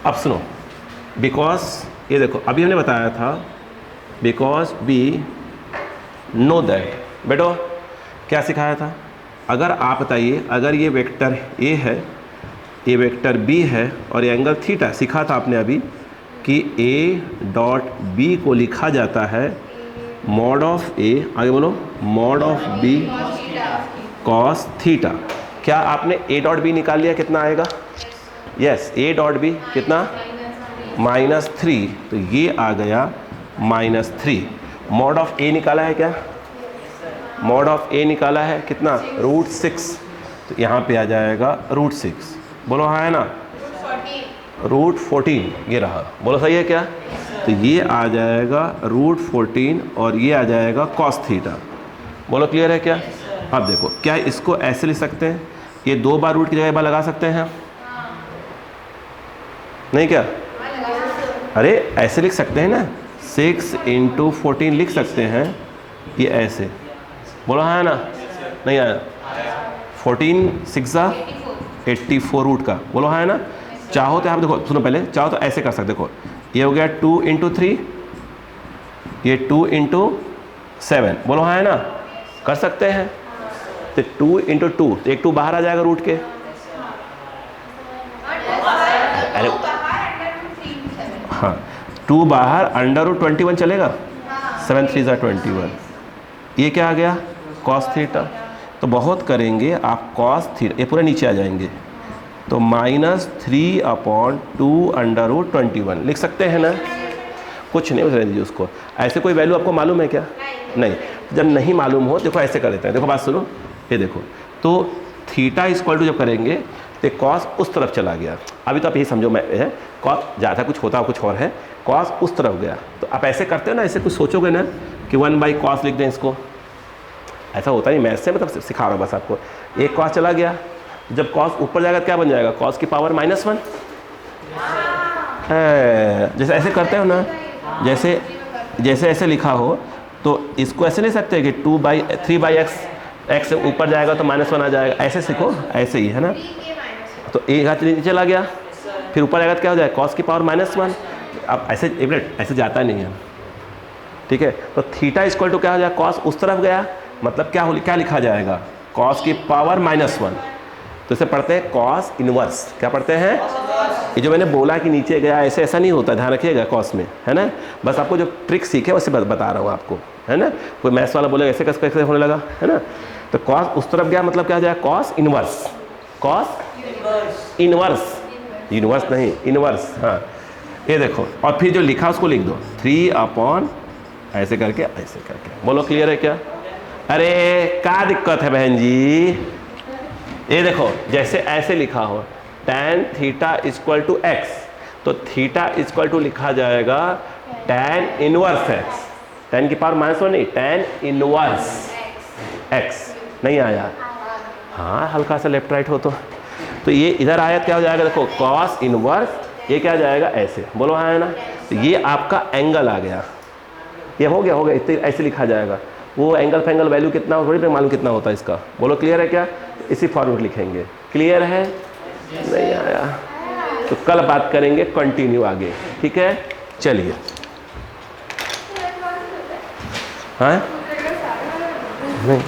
अब सुनो, बिकॉज ये देखो अभी हमने बताया था बिकॉज बी नो दैट। बेटो क्या सिखाया था? अगर आप बताइए, अगर ये वेक्टर ए है, ये वेक्टर बी है और ये एंगल थीटा, सीखा था आपने अभी कि a.b को लिखा जाता है मॉड ऑफ ए, आगे बोलो, mod of B cos theta. क्या आपने a.b निकाल लिया? कितना आएगा? यस, a.b कितना? -3, तो ये आ गया -3। मॉड ऑफ ए निकाला है क्या? मॉड ऑफ ए निकाला है कितना? √6, तो यहाँ पे आ जाएगा √6। बोलो हाँ है ना? √14 ये रहा। बोलो सही है क्या? तो ये आ जाएगा √14 और ये आ जाएगा कॉस थीटा। बोलो क्लियर है क्या? अब देखो, क्या इसको ऐसे लिख सकते हैं? ये 2 बार रूट की जगह बार लगा सकते हैं? नहीं क्या? अरे ऐसे लिख सकते हैं ना, 6 इंटू 14 लिख सकते हैं, ये ऐसे। बोलो हाँ है ना? नहीं आया? 14 6 84 रूट का। बोलो हाँ है ना? चाहो तो आप देखो, सुनो पहले, चाहो तो ऐसे कर सकते। देखो ये हो गया 2 इंटू 3, ये 2 इंटू 7। बोलो हाँ है ना? कर सकते हैं। तो 2 इंटू 2, तो एक 2 बाहर आ जाएगा रूट के। अरे हाँ, 2 बाहर, √21 चलेगा, 7 3 21। ये क्या आ गया? Cos theta. तो बहुत करेंगे आप कॉस थीटा, ये पूरे नीचे आ जाएंगे, तो -3/2 √21 लिख सकते हैं ना? कुछ नहीं रहने दीजिए उसको। ऐसे कोई वैल्यू आपको मालूम है क्या? नहीं। जब नहीं मालूम हो, देखो ऐसे कर देते हैं। देखो बात सुनो, ये देखो, तो थीटा इक्वल टू जब करेंगे तो कॉस उस तरफ चला गया। अभी तो आप यही समझो, मैं है कॉस ज़्यादा कुछ होता कुछ और है, कॉस उस तरफ गया। तो आप ऐसे करते हो ना, ऐसे कुछ सोचोगे ना कि 1/cos लिख दें इसको, ऐसा होता नहीं, मैं ऐसे मतलब सिखा रहा हूँ बस आपको। एक कॉस चला गया, जब कॉस ऊपर जाएगा क्या बन जाएगा? कॉस की पावर -1। जैसे ऐसे करते हो ना, जैसे ऐसे लिखा हो, तो इसको ऐसे नहीं सकते कि 3/x, x से ऊपर जाएगा तो -1 आ जाएगा, ऐसे सीखो, ऐसे ही है ना। तो एक हाथ नीचे चला गया, फिर ऊपर आएगा तो क्या हो जाएगा? कॉस की पावर -1। अब ऐसे एक मिनट, ऐसे जाता नहीं है, ठीक है? तो थीटा इक्वल टू क्या हो जाएगा? कॉस उस तरफ गया, मतलब क्या लिखा जाएगा? कॉस की पावर -1। तो इसे पढ़ते हैं कॉस इनवर्स। क्या पढ़ते हैं? ये जो मैंने बोला कि नीचे गया, ऐसे ऐसा नहीं होता, ध्यान रखिएगा कॉस में, है ना? बस आपको जो ट्रिक सीखे वैसे बता रहा हूँ आपको, है ना? कोई मैथ्स वाला बोलेगा ऐसे कैसे होने लगा, है ना? तो कॉस उस तरफ गया, मतलब क्या हो जाएगा? Cos inverse. Cos inverse, universe नहीं, इनवर्स। हाँ, ये देखो, और फिर जो लिखा उसको लिख दो, 3/ ऐसे करके ऐसे करके। बोलो क्लियर है क्या? अरे क्या दिक्कत है बहन जी? ये देखो, जैसे ऐसे लिखा हो tan theta equal to x, तो थीटा इक्वल टू लिखा जाएगा tan इनवर्स x। tan की पावर -1 नहीं, tan इनवर्स x। नहीं आया? हाँ, हल्का सा लेफ्ट राइट हो तो ये इधर आया, क्या हो जाएगा? देखो cos इनवर्स, ये क्या जाएगा? ऐसे। बोलो हाँ है ना? तो ये आपका एंगल आ गया, ये हो गया इतने ऐसे लिखा जाएगा। वो एंगल फैंगल वैल्यू कितना हो, थोड़ी पे मालूम कितना होता है इसका। बोलो क्लियर है क्या? इसी फॉर्मेट लिखेंगे। क्लियर है? नहीं आया तो कल बात करेंगे, कंटिन्यू आगे, ठीक है? चलिए। हाँ नहीं